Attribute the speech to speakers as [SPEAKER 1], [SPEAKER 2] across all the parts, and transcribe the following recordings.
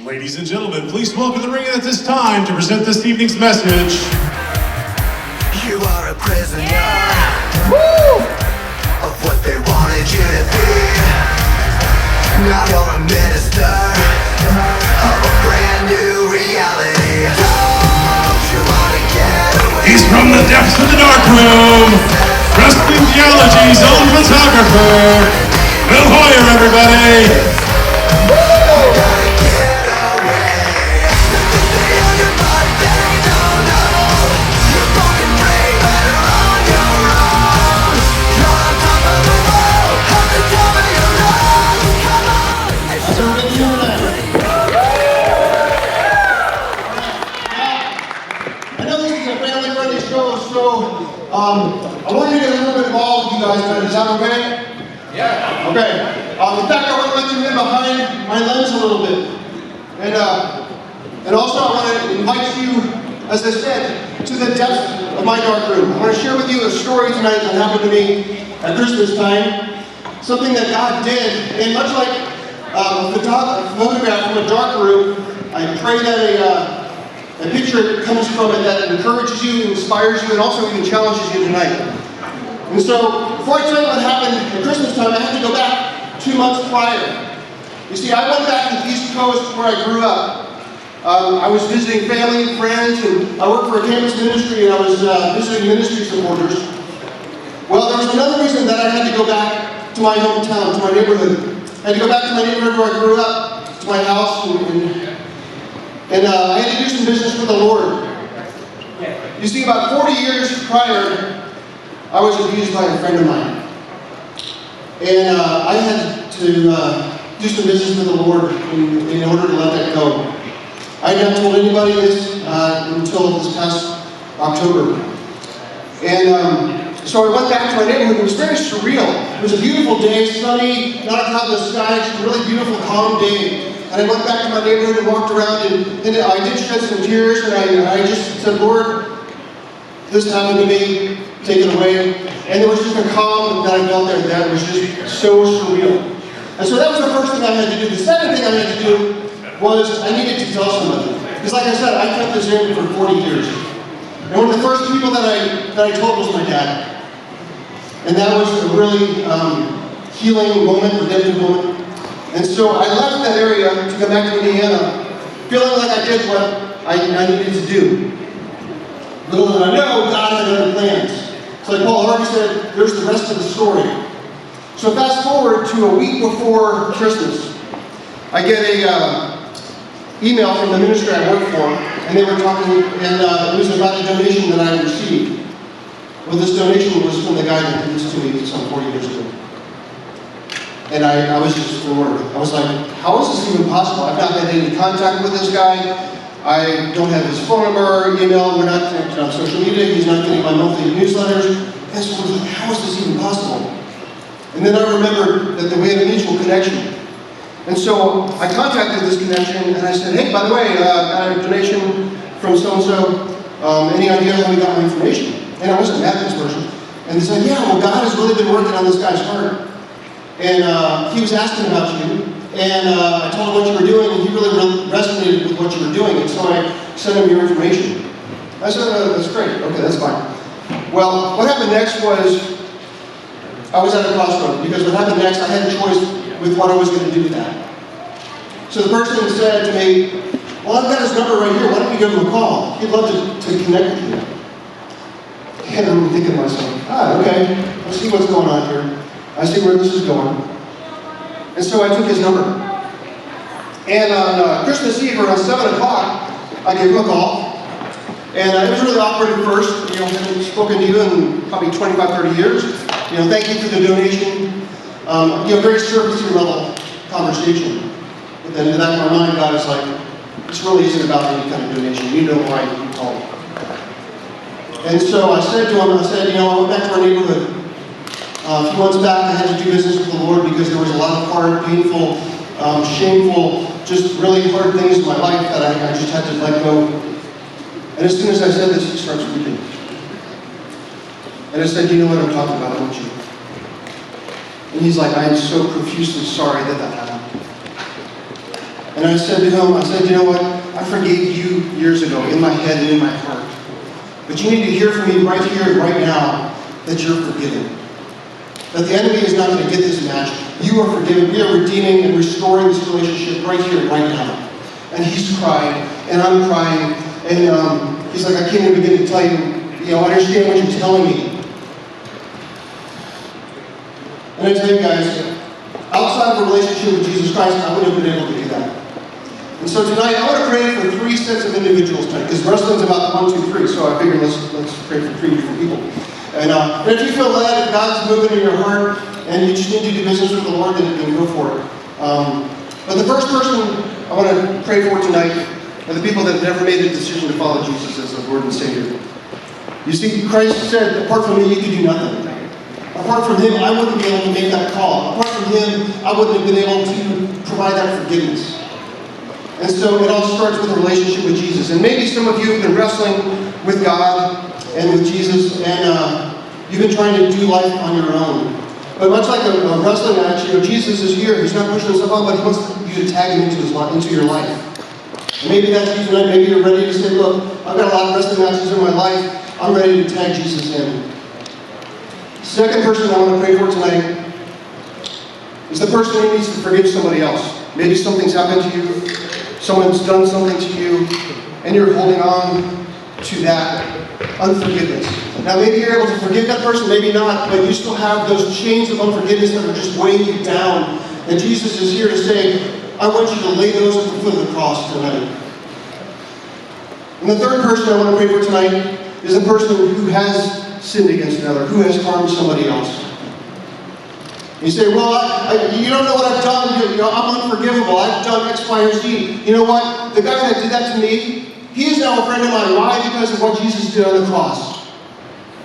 [SPEAKER 1] Ladies and gentlemen, please welcome the ring at this time to present this evening's message.
[SPEAKER 2] You are a prisoner of what they wanted you to be. Now you're a minister of a brand new reality. Don't you wanna get away?
[SPEAKER 1] He's from the depths of the darkroom, Wrestling Theology's own photographer, Bill Hoyer, everybody.
[SPEAKER 3] I want you to get a little bit involved with you guys tonight. Is that okay? Yeah. Okay. In fact, I want to let you in behind my lens a little bit. And also I want to invite you, as I said, to the depths of my dark room. I want to share with you a story tonight that happened to me at Christmas time. Something that God did. And much like a photograph from a dark room, I pray that a picture comes from it that encourages you, inspires you, and also even challenges you tonight. And so, before I tell you what happened at Christmas time, I had to go back 2 months prior. You see, I went back to the East Coast where I grew up. I was visiting family and friends, and I worked for a campus ministry, and I was visiting ministry supporters. Well, there was another reason that I had to go back to my hometown, to my neighborhood. I had to go back to my neighborhood where I grew up, to my house, and I had to do some business with the Lord. You see, about 40 years prior, I was abused by a friend of mine. And I had to do some business with the Lord in order to let that go. I had not told anybody this until this past October. And so I went back to my neighborhood. It was very surreal. It was a beautiful day, sunny, not a cloud in the sky, just a really beautiful, calm day. And I went back to my neighborhood and walked around, and I did shed some tears, and I just said, Lord, this happened to me, take it away. And there was just a calm that I felt there that was just so surreal. And so that was the first thing I had to do. The second thing I had to do was I needed to tell somebody. Because like I said, I kept this in for 40 years. And one of the first people that I told was my dad. And that was a really healing moment, redemptive moment. And so I left that area to come back to Indiana, feeling like I did what I needed to do. Little did I know, God had other plans. So like Paul Harvey said, there's the rest of the story. So fast forward to a week before Christmas, I get a email from the ministry I work for, and they were talking, and it was about a donation that I received. Well, this donation was from the guy that did this to me some 40 years ago. And I was just floored. I was like, how is this even possible? I've not had any contact with this guy. I don't have his phone number, email. We're not connected on social media. He's not getting my monthly newsletters. And so I was like, how is this even possible? And then I remembered that we had a mutual connection. And so I contacted this connection, and I said, hey, by the way, I got a donation from so-and-so. Any idea how we got my information? And I wasn't mad at this person. And they said, yeah, well, God has really been working on this guy's heart. And he was asking about you, and I told him what you were doing, and he really resonated with what you were doing, and so I sent him your information. I said, that's great, okay, that's fine. Well, what happened next was, I was at a crossroad, because what happened next, I had a choice with what I was going to do with that. So the person said to me, well, I've got his number right here, why don't you give him a call? He'd love to connect with you. And I'm thinking to myself, okay, let's see what's going on here. I see where this is going. And so I took his number. And on Christmas Eve around 7 o'clock, I gave him a call. And it was really awkward at first. I haven't spoken to you in probably 25, 30 years. Thank you for the donation. Very surface level conversation. But then in the back of my mind, God is like, this really isn't about any kind of donation. You know why you called. And so I said to him, I went back to our neighborhood. A few months back, I had to do business with the Lord because there was a lot of hard, painful, shameful, just really hard things in my life that I just had to let go. And as soon as I said this, he starts weeping. And I said, you know what I'm talking about, don't you? And he's like, I am so profusely sorry that happened. And I said to him, you know what? I forgave you years ago in my head and in my heart. But you need to hear from me right here and right now that you're forgiven. That the enemy is not going to get this match. You are forgiven. We are redeeming and restoring this relationship right here and right now. And he's crying, and I'm crying, and he's like, I can't even begin to tell you, I understand what you're telling me. And I tell you guys, outside of a relationship with Jesus Christ, I wouldn't have been able to do that. And so tonight, I want to pray for 3 sets of individuals tonight, because wrestling's about 1, 2, 3, so I figured let's pray for 3 different people. And if you feel led, if God's moving in your heart, and you just need to do business with the Lord, then go for it. But the first person I want to pray for tonight are the people that have never made a decision to follow Jesus as their Lord and Savior. You see, Christ said, apart from me, you can do nothing. Apart from him, I wouldn't be able to make that call. Apart from him, I wouldn't have been able to provide that forgiveness. And so it all starts with a relationship with Jesus. And maybe some of you have been wrestling with God and with Jesus, and you've been trying to do life on your own. But much like a wrestling match, Jesus is here. He's not pushing himself on, but he wants you to tag him into your life. And maybe that's you tonight. Maybe you're ready to say, look, I've got a lot of wrestling matches in my life. I'm ready to tag Jesus in. Second person I want to pray for tonight is the person who needs to forgive somebody else. Maybe something's happened to you, someone's done something to you, and you're holding on to that unforgiveness. Now maybe you're able to forgive that person, maybe not, but you still have those chains of unforgiveness that are just weighing you down. And Jesus is here to say, I want you to lay those at the foot of the cross tonight. And the third person I want to pray for tonight is the person who has sinned against another, who has harmed somebody else. You say, well, you don't know what I've done. I'm unforgivable. I've done X, Y, or Z. You know what? The guy that did that to me, he is now a friend of mine. Why? Because of what Jesus did on the cross.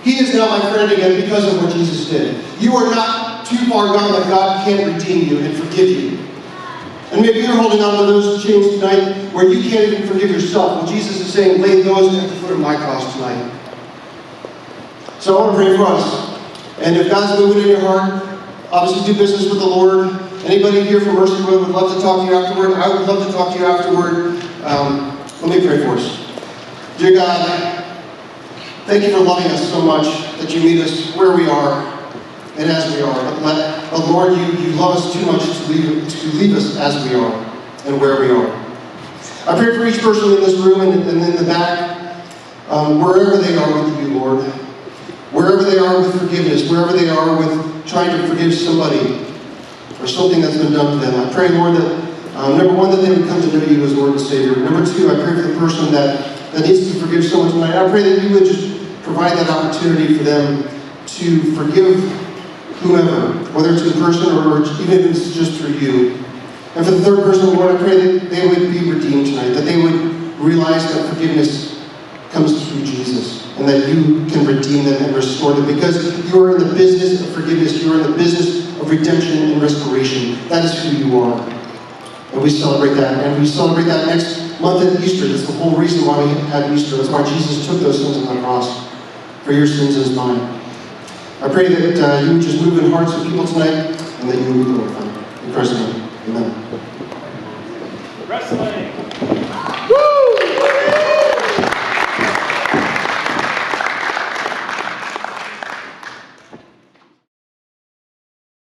[SPEAKER 3] He is now my friend again because of what Jesus did. You are not too far gone that God can't redeem you and forgive you. And maybe you're holding on to those chains tonight where you can't even forgive yourself. Well, Jesus is saying, lay those at the foot of my cross tonight. So I want to pray for us. And if God's moving in your heart, obviously do business with the Lord. Anybody here from Mercy Road would love to talk to you afterward. I would love to talk to you afterward. Let me pray for us. Dear God, thank you for loving us so much that you meet us where we are and as we are. But Lord, you love us too much to leave us as we are and where we are. I pray for each person in this room and in the back, wherever they are with you, Lord. Wherever they are with forgiveness, wherever they are with trying to forgive somebody or something that's been done to them. I pray, Lord, that number one, that they would come to know you as Lord and Savior. Number two, I pray for the person that needs to forgive someone tonight. I pray that you would just provide that opportunity for them to forgive whomever, whether it's in person or even if it's just through you. And for the third person, Lord, I pray that they would be redeemed tonight, that they would realize that forgiveness comes through Jesus, and that you can redeem them and restore them, because you are in the business of forgiveness. You are in the business of redemption and restoration. That is who you are. And we celebrate that. And we celebrate that next month at Easter. That's the whole reason why we had Easter. That's why Jesus took those sins on the cross, for your sins and mine. I pray that you would just move in hearts of people tonight, and that you would be glorified. In Christ's name, amen.